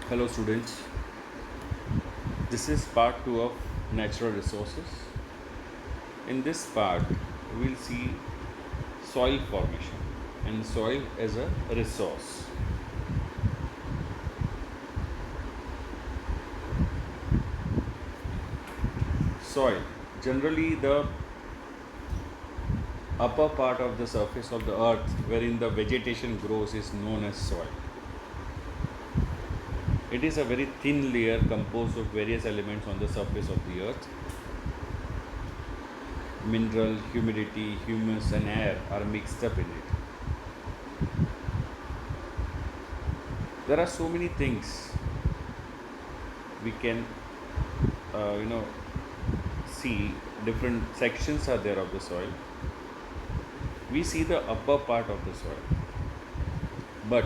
Hello students, this is part 2 of natural resources. In this part, we will see soil formation and soil as a resource. Soil, generally the upper part of the surface of the earth wherein the vegetation grows is known as soil. It is a very thin layer composed of various elements on the surface of the earth. Mineral, humidity, humus and air are mixed up in it. There are so many things we can see. Different sections are there of the soil. We see the upper part of the soil, but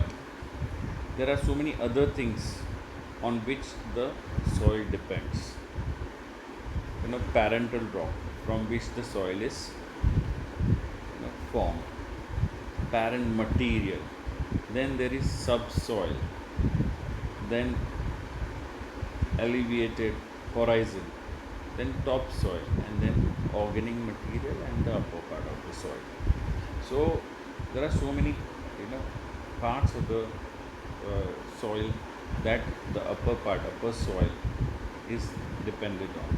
there are so many other things on which the soil depends. Parental rock from which the soil is formed, parent material, then there is subsoil, then elevated horizon, then topsoil, and then organic material and the upper part of the soil. So there are so many parts of the soil that the upper soil is dependent on.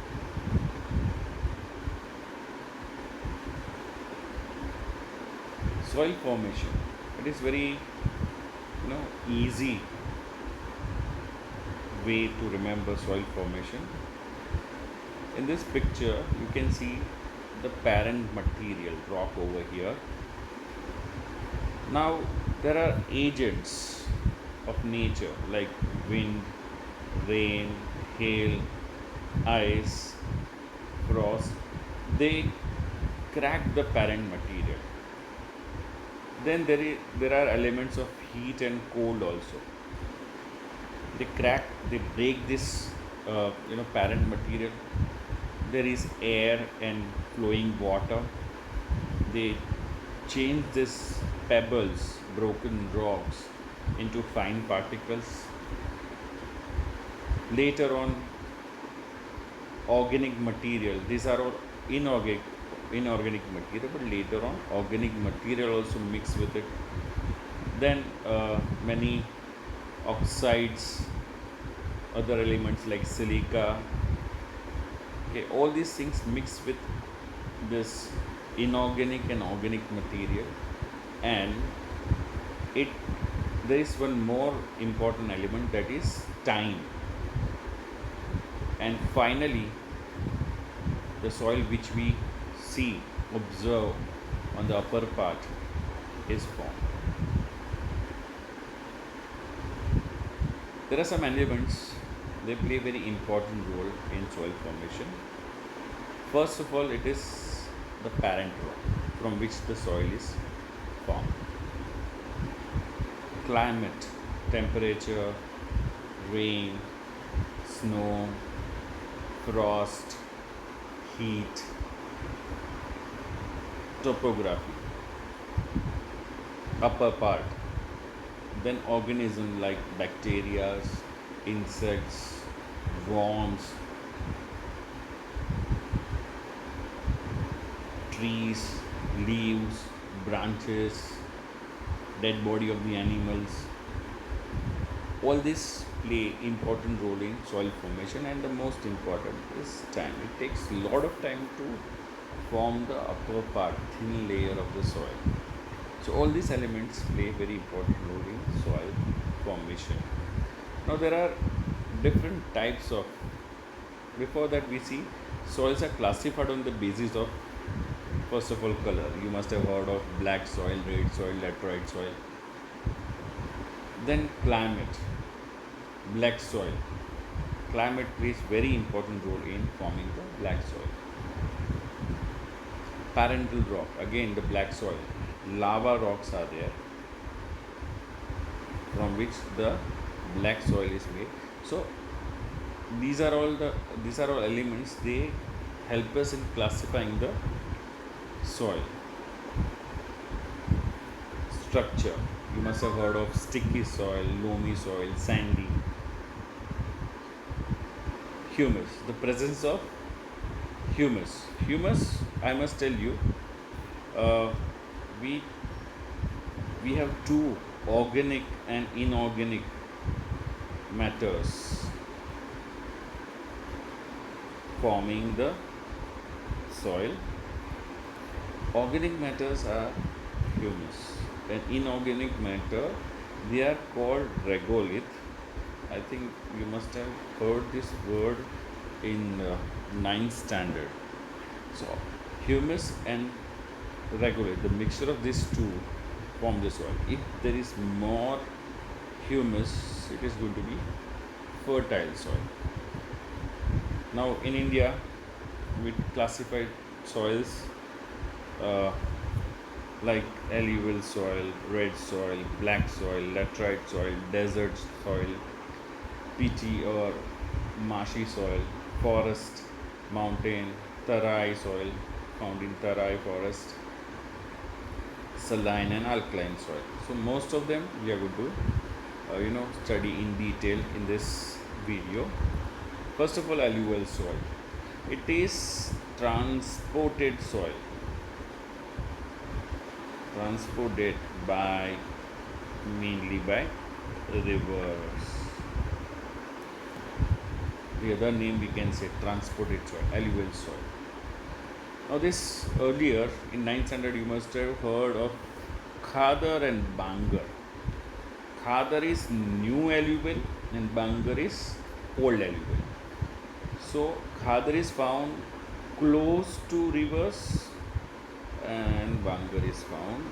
Soil formation, it is very easy way to remember soil formation. In this picture you can see the parent material rock over here. Now there are agents of nature like wind, rain, hail, ice, frost. They crack the parent material. Then there are elements of heat and cold also. They break this parent material. There is air and flowing water. They change this pebbles, broken rocks into fine particles. Later on, organic material. These are all inorganic material, but later on organic material also mix with it. Then many oxides, other elements like silica. Okay, all these things mix with this inorganic and organic material, and there is one more important element, that is time. And finally the soil which we observe on the upper part is formed. There are some elements, they play a very important role in soil formation. First of all, it is the parent rock from which the soil is formed. Climate, temperature, rain, snow, frost, heat, topography, upper part, then organisms like bacteria, insects, worms, trees, leaves, branches, dead body of the animals. All this play important role in soil formation, and the most important is time. It takes a lot of time to form the upper part, thin layer of the soil. So all these elements play very important role in soil formation. Now there are different types of, before that we see soils are classified on the basis of, first of all, color. You must have heard of black soil, red soil, laterite soil. Then climate, black soil. Climate plays very important role in forming the black soil. Parental rock, again the black soil. Lava rocks are there from which the black soil is made. So these are all elements. They help us in classifying the soil. Structure, you must have heard of sticky soil, loamy soil, sandy. Humus, the presence of humus. Humus, I must tell you, uh, we we have two organic and inorganic matters forming the soil. Organic matters are humus, and inorganic matter, they are called regolith. I think you must have heard this word in ninth standard. So, humus and regolith, the mixture of these two form the soil. If there is more humus, it is going to be fertile soil. Now, in India, we classify soils uh, like alluvial soil, red soil, black soil, laterite soil, desert soil, peaty or marshy soil, forest, mountain, tarai soil, found in tarai forest, saline and alkaline soil. So most of them we are going to study in detail in this video. First of all, alluvial soil. It is transported soil, transported by mainly by rivers. The other name we can say transported soil, alluvial soil. Now this earlier in 9th standard you must have heard of Khadar and Bangar. Khadar is new alluvial and Bangar is old alluvial. So Khadar is found close to rivers and Bangar is found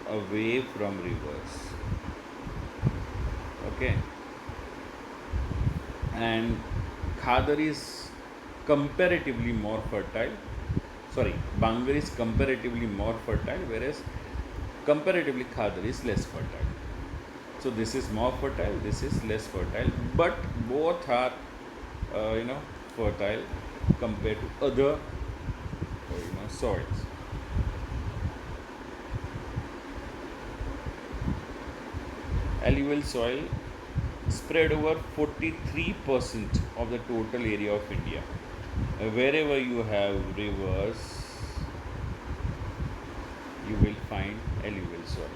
away from rivers. Okay. And Khadar is comparatively more fertile. Bangar is comparatively more fertile, whereas comparatively Khadar is less fertile. So this is more fertile, this is less fertile, but both are fertile compared to other soils. Alluvial soil spread over 43% of the total area of India. Wherever you have rivers, you will find alluvial soil.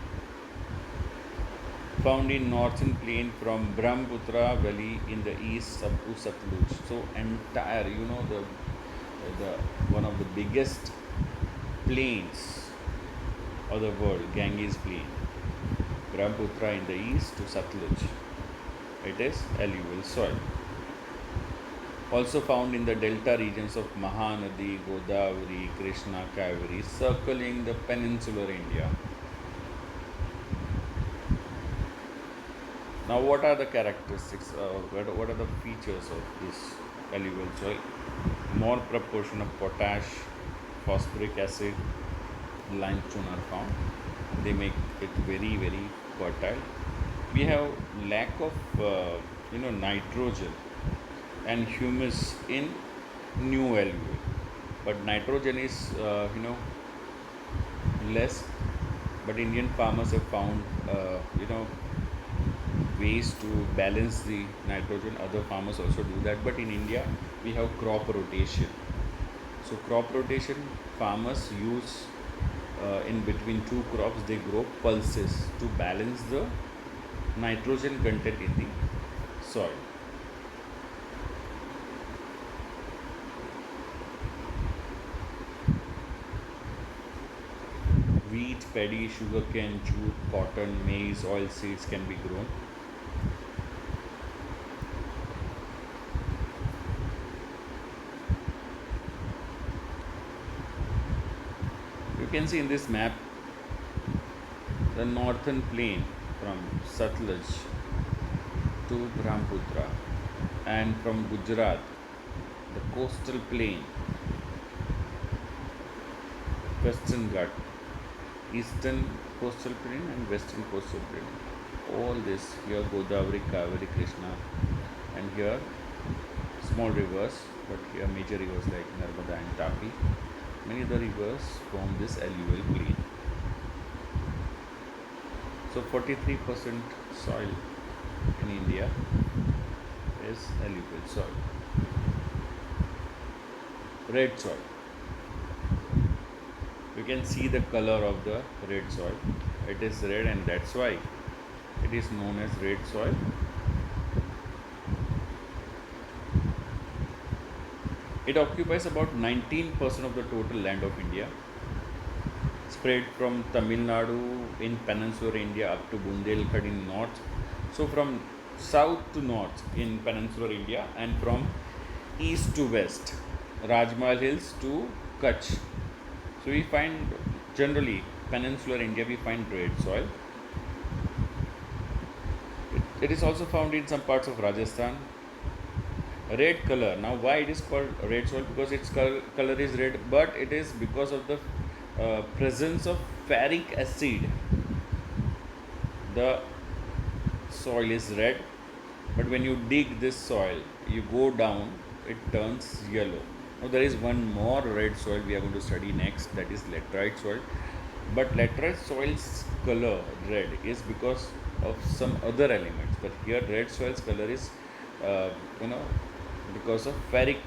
Found in northern plain from Brahmaputra valley in the east up to Satluj. So entire, the one of the biggest plains of the world, Ganges plain, Brahmaputra in the east to Satluj. It is alluvial soil. Also found in the delta regions of Mahanadi, Godavari, Krishna, Kaveri, circling the peninsular India. Now, what are the characteristics? What are the features of this alluvial soil? More proportion of potash, phosphoric acid, limestone are found. They make it very, very fertile. We have lack of nitrogen and humus in new alluvial, but nitrogen is less. But Indian farmers have found ways to balance the nitrogen. Other farmers also do that, but in India we have crop rotation. So crop rotation, farmers use in between two crops they grow pulses to balance the nitrogen content in the soil. Wheat, paddy, sugarcane, jute, cotton, maize, oil seeds can be grown. You can see in this map the northern plain from Satluj to Brahmaputra, and from Gujarat the coastal plain, Western Ghat, eastern coastal plain and western coastal plain. All this here Godavari, Kaveri, Krishna, and here small rivers, but here major rivers like Narmada and Tapi. Many other rivers form this alluvial plain. So 43% soil in India is alluvial soil. red soil. You can see the color of the red soil. It is red, and that's why it is known as red soil. It occupies about 19% of the total land of India, spread from Tamil Nadu in peninsular India up to Bundelkhand in north. So from south to north in peninsular India, and from east to west, Rajmahal Hills to Kutch. So we find generally peninsular India we find red soil. It is also found in some parts of Rajasthan. Red color. Now, why it is called red soil? Because its color is red, but it is because of the presence of ferric acid. The soil is red, but when you dig this soil, you go down, it turns yellow. Now, there is one more red soil we are going to study next, that is laterite soil. But laterite soil's color red is because of some other elements, but here red soil's color is uh, you know because of ferric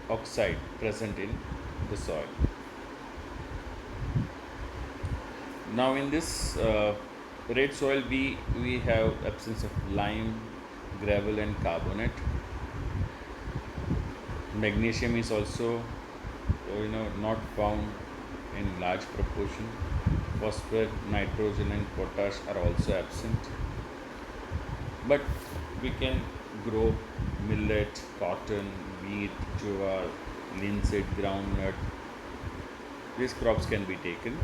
oxide present in the soil. Now in this red soil we have absence of lime, gravel and carbonate. Magnesium is also not found in large proportion. Phosphorus, nitrogen and potash are also absent. But we can grow millet, cotton, wheat, jowar, linseed, groundnut. These crops can be taken.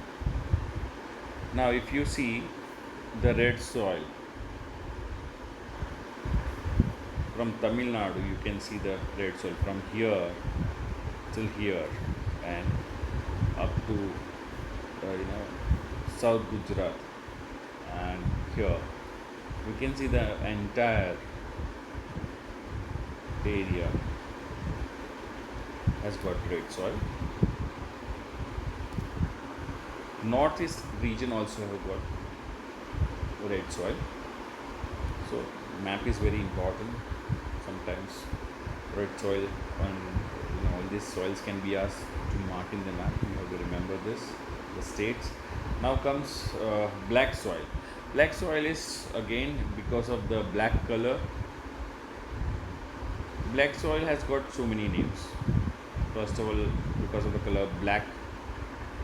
Now if you see the red soil from Tamil Nadu, you can see the red soil from here till here and up to South Gujarat, and here we can see the entire area has got red soil. Northeast region also have got red soil. So map is very important. Sometimes red soil and all these soils can be asked to mark in the map. You have to remember this, the states. Now comes black soil. Black soil is again because of the black color. Black soil has got so many names. First of all, because of the color black,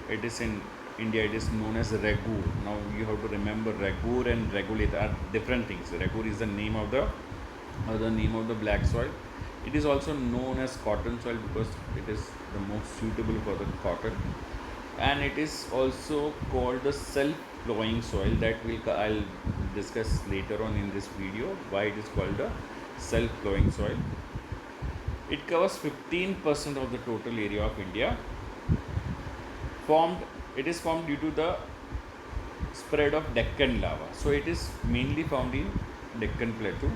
it is in India, it is known as Ragur. Now you have to remember Ragur and Regolith are different things. Ragur is the name of the black soil. It is also known as cotton soil because it is the most suitable for the cotton, and it is also called the self-plowing soil. That I'll discuss later on in this video why it is called the self-plowing soil. It covers 15% of the total area of India. It is formed due to the spread of Deccan lava. So it is mainly found in Deccan Plateau.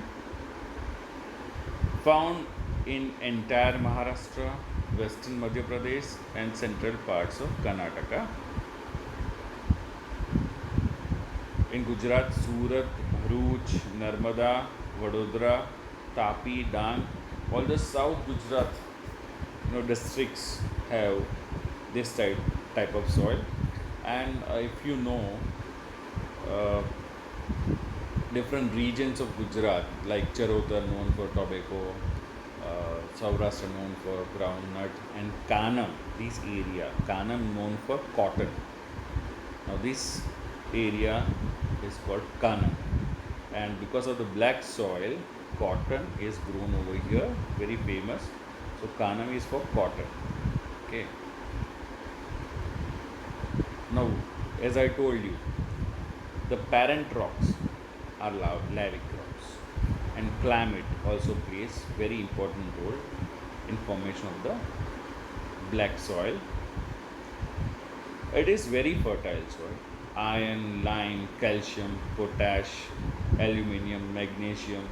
Found in entire Maharashtra, western Madhya Pradesh and central parts of Karnataka. In Gujarat, Surat, Bharuch, Narmada, Vadodara, Tapi, Dang, all the South Gujarat districts have this type of soil. And if you know different regions of Gujarat, like Charotar known for tobacco, Saurashtra known for groundnut, and Kanam, this area, Kanam known for cotton. Now this area is called Kanam, and because of the black soil, cotton is grown over here, very famous. So Kanam is for cotton. Okay. Now, as I told you, the parent rocks are lavic rocks, and climate also plays very important role in formation of the black soil. It is very fertile soil. Iron, lime, calcium, potash, aluminium, magnesium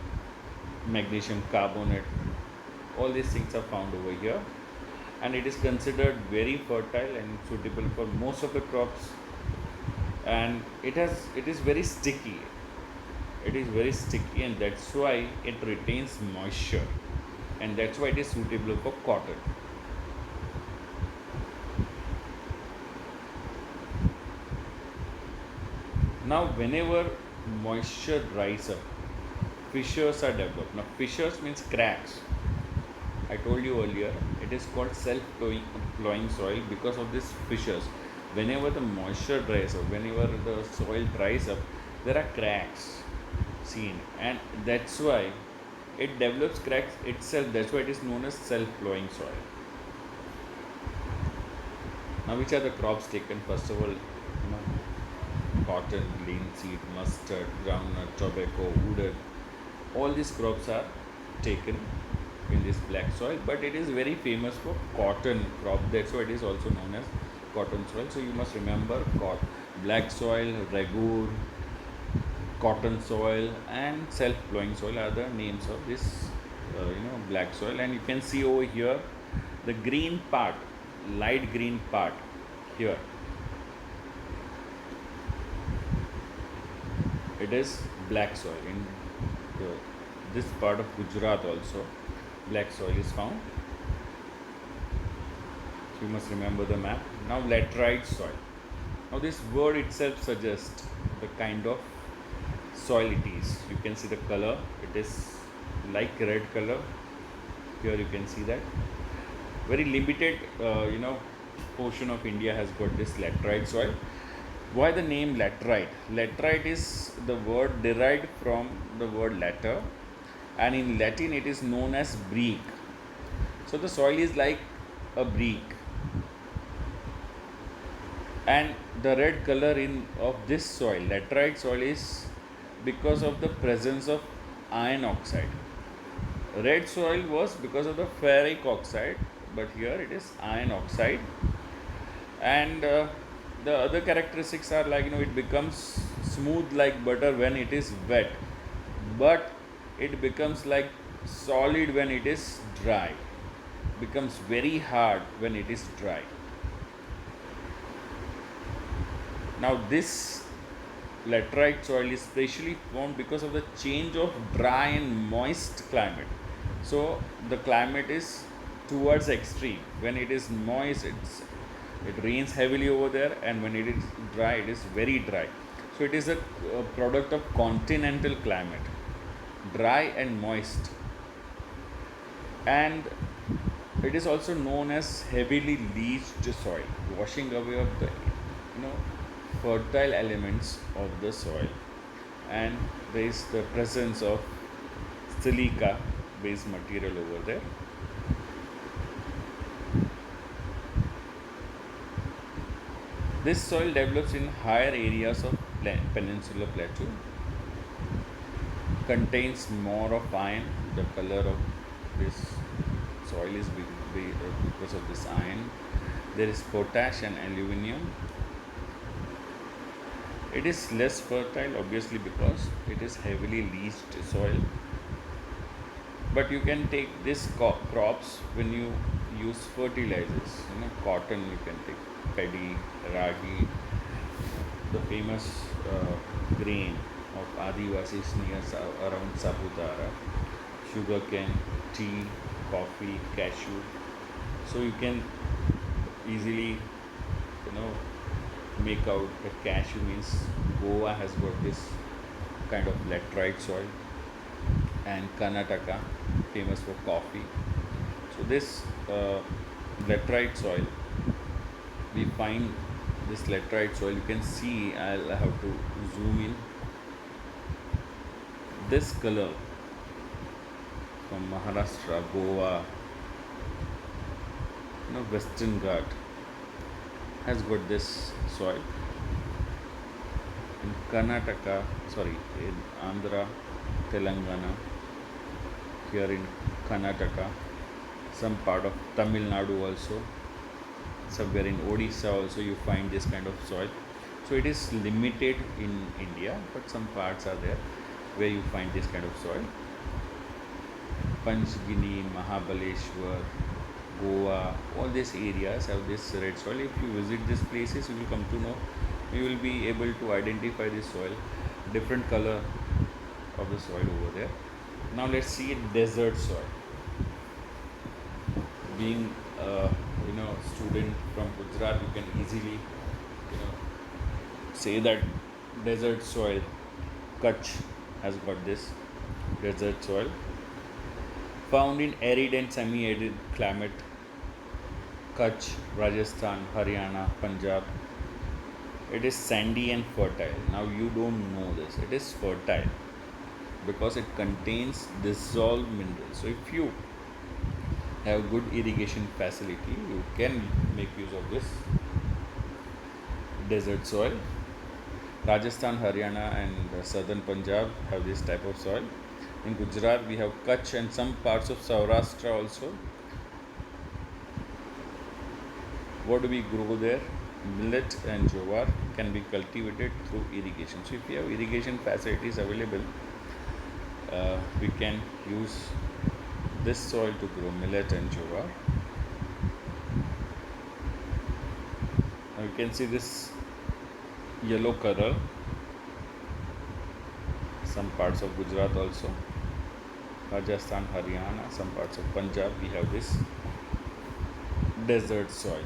carbonate, all these things are found over here, and it is considered very fertile and suitable for most of the crops. And it is very sticky. It is very sticky, and that's why it retains moisture, and that's why it is suitable for cotton. Now whenever moisture dries up, fissures are developed. Now fissures means cracks. I told you earlier, it is called self-plowing soil because of these fissures. Whenever the moisture dries up, whenever the soil dries up, there are cracks seen, and that's why it develops cracks itself. That's why it is known as self-plowing soil. Now, which are the crops taken? First of all, cotton, linseed, mustard, groundnut, tobacco, wood. All these crops are taken in this black soil, but it is very famous for cotton crop. That's why it is also known as cotton soil. So you must remember black soil, ragur, cotton soil, and self-plowing soil are the names of this black soil. And you can see over here the green part, light green part here, it is black soil. In this part of Gujarat also black soil is found. So you must remember the map. Now laterite soil. Now this word itself suggests the kind of soil it is. You can see the color, it is like red color. Here you can see that. Very limited portion of India has got this laterite soil. Why the name laterite? Laterite is the word derived from the word latter, and in Latin it is known as brick. So the soil is like a brick, and the red color of this soil, laterite soil, is because of the presence of iron oxide. Red soil was because of the ferric oxide, but here it is iron oxide. And the other characteristics are like it becomes smooth like butter when it is wet, but it becomes like solid when it is dry, becomes very hard when it is dry. Now this laterite soil is specially formed because of the change of dry and moist climate. So the climate is towards extreme. When it is moist, it rains heavily over there, and when it is dry, it is very dry. So it is a product of continental climate, dry and moist, and it is also known as heavily leached soil, washing away of the fertile elements of the soil. And there is the presence of silica based material over there. This soil develops in higher areas of peninsular plateau, contains more of iron. The color of this soil is because of this iron. There is potash and aluminium. It is less fertile, obviously, because it is heavily leached soil. But you can take this crops when you use fertilizers. Cotton, you can take paddy, ragi, the famous grain of Adivasis near around Saputara, sugarcane, tea, coffee, cashew. So you can easily make out that cashew means Goa has got this kind of laterite soil, and Karnataka famous for coffee. So this laterite soil, we find this laterite soil, you can see, I'll have to zoom in, this color from Maharashtra, Goa, Western Ghat has got this soil. In Karnataka, in Andhra, Telangana, here in Karnataka, some part of Tamil Nadu also, somewhere in Odisha also you find this kind of soil. So it is limited in India, but some parts are there where you find this kind of soil. Panchgini, Mahabaleshwar, Goa, all these areas have this red soil. If you visit these places, you will come to know, you will be able to identify this soil, different color of the soil over there. Now let's see desert soil. Being student from Gujarat, you can easily say that desert soil. Kutch has got this desert soil. Found in arid and semi-arid climate, Kutch, Rajasthan, Haryana, Punjab. It is sandy and fertile. Now you don't know this. It is fertile because it contains dissolved minerals. So if you have good irrigation facility, you can make use of this desert soil. Rajasthan, Haryana, and southern Punjab have this type of soil. In Gujarat, we have Kutch and some parts of Saurashtra also. What do we grow there? Millet and jowar can be cultivated through irrigation. So, if we have irrigation facilities available, we can use this soil to grow millet and jowar. Now, you can see this yellow color. Some parts of Gujarat also, Rajasthan, Haryana, some parts of Punjab, we have this desert soil.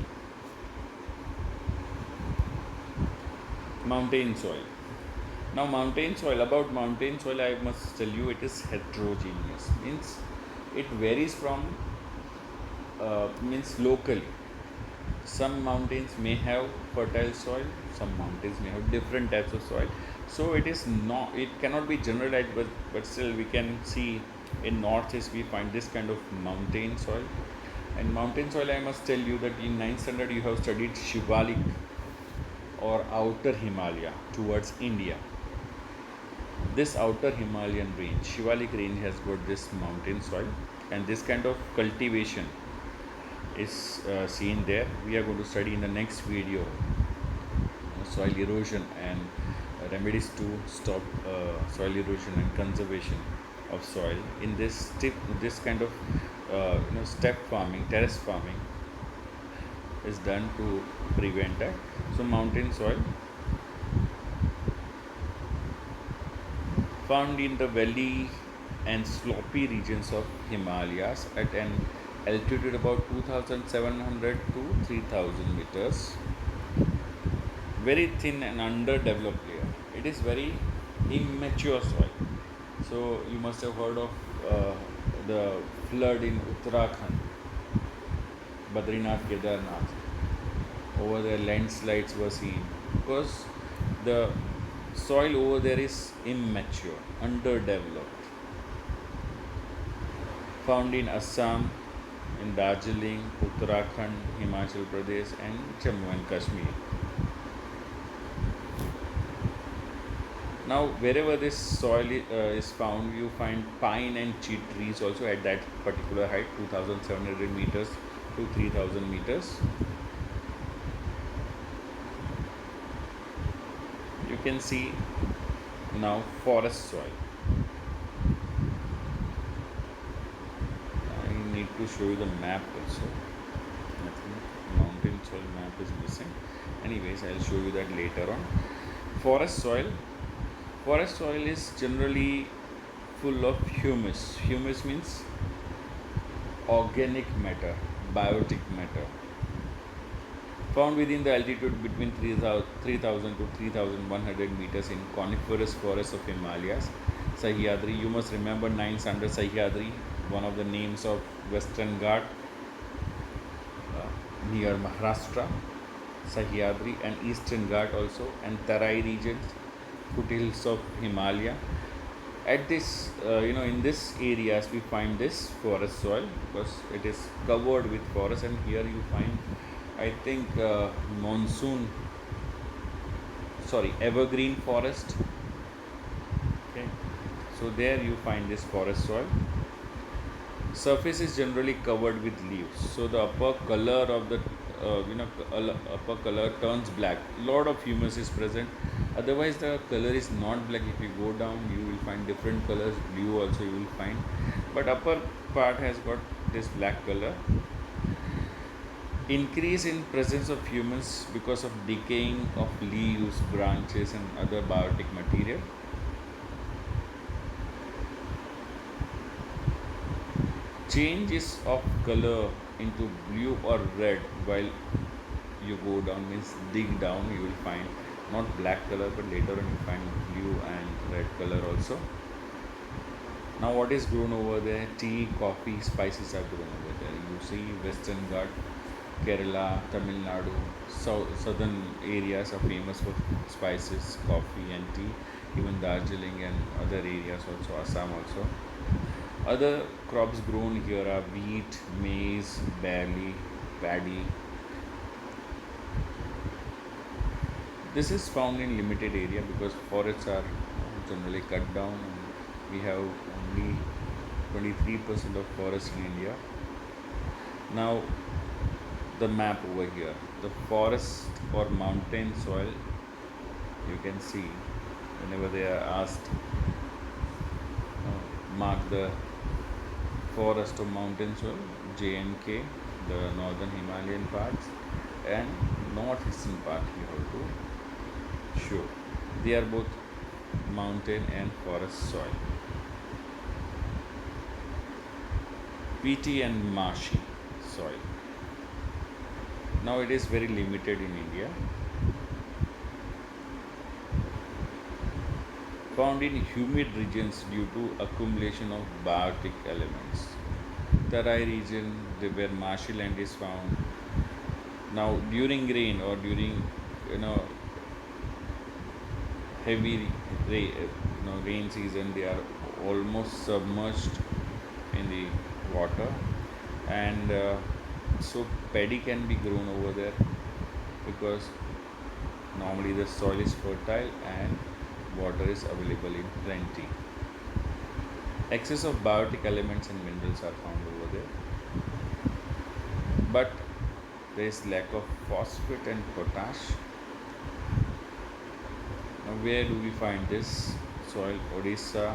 Mountain soil. Now, about mountain soil, I must tell you, it is heterogeneous. Means it varies from means locally. Some mountains may have fertile soil, some mountains may have different types of soil. So it is not, it cannot be generalized, but still we can see in northeast we find this kind of mountain soil. And mountain soil, I must tell you that in 9th standard you have studied Shivalik or outer Himalaya towards India. This outer Himalayan range, Shivalik range, has got this mountain soil, and this kind of cultivation is seen there. We are going to study in the next video soil erosion and remedies to stop soil erosion and conservation of soil. In this kind of step farming, terrace farming is done to prevent that. So mountain soil found in the valley and slopy regions of Himalayas at an altitude about 2700 to 3000 meters. Very thin and underdeveloped layer. It is very immature soil. So you must have heard of the flood in Uttarakhand, Badrinath, Kedarnath. Over there, landslides were seen because the soil over there is immature, underdeveloped. Found in Assam, in Darjeeling, Uttarakhand, Himachal Pradesh, and Jammu and Kashmir. Now, wherever this soil is found, you find pine and cheat trees also at that particular height, 2700 meters to 3000 meters. You can see now forest soil. I need to show you the map also. I think mountain soil map is missing. Anyways, I'll show you that later on. Forest soil. Forest soil is generally full of humus. Humus means organic matter, biotic matter. Found within the altitude between 3000 to 3100 meters in coniferous forests of Himalayas. Sahyadri, you must remember 9th standard Sahyadri, one of the names of Western Ghat near Maharashtra. Sahyadri and Eastern Ghat also, and Tarai regions, foothills of Himalaya. At this, in this areas we find this forest soil because it is covered with forest, and here you find, I think, evergreen forest. Okay, so there you find this forest soil. Surface is generally covered with leaves, so the upper color of the upper color turns black. Lot of humus is present. Otherwise, the color is not black. If you go down, you will find different colors. Blue also you will find, but upper part has got this black color. Increase in presence of humus because of decaying of leaves, branches, and other biotic material. Changes of color into blue or red while you go down, means dig down, you will find not black color, but later on you find blue and red color also. Now what is grown over there? Tea, coffee, spices are grown over there. You see Western Ghat, Kerala, Tamil Nadu, southern areas are famous for spices, coffee and tea. Even Darjeeling and other areas also, Assam also. Other crops grown here are wheat, maize, barley, paddy. This is found in limited area because forests are generally cut down, and we have only 23% of forest in India. Now the map over here, the forest or mountain soil, you can see whenever they are asked, mark the forest or mountain soil, J&K, the northern Himalayan parts, and northeastern part you have to show. They are both mountain and forest soil. Peaty and marshy soil. Now it is very limited in India. Found in humid regions due to accumulation of biotic elements. Tarai region where marshy land is found. Now during rain or during heavy rain season, they are almost submerged in the water, and so paddy can be grown over there because normally the soil is fertile and water is available in plenty. Excess of biotic elements and minerals are found over there, but there is lack of phosphate and potash. Now where do we find this soil? Odisha,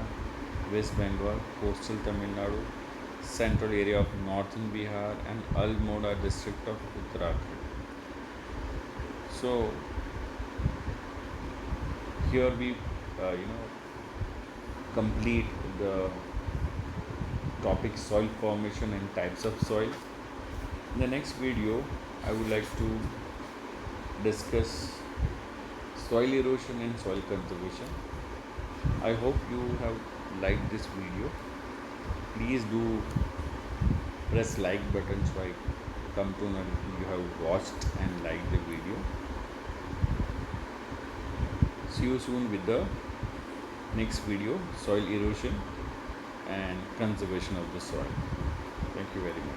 West Bengal, coastal Tamil Nadu, central area of northern Bihar, and Almora district of Uttarakhand. So here we complete the topic soil formation and types of soil. In the next video, I would like to discuss soil erosion and soil conservation. I hope you have liked this video. Please do press like button so I come to know you have watched and liked the video. See you soon with the next video, soil erosion and conservation of the soil. Thank you very much.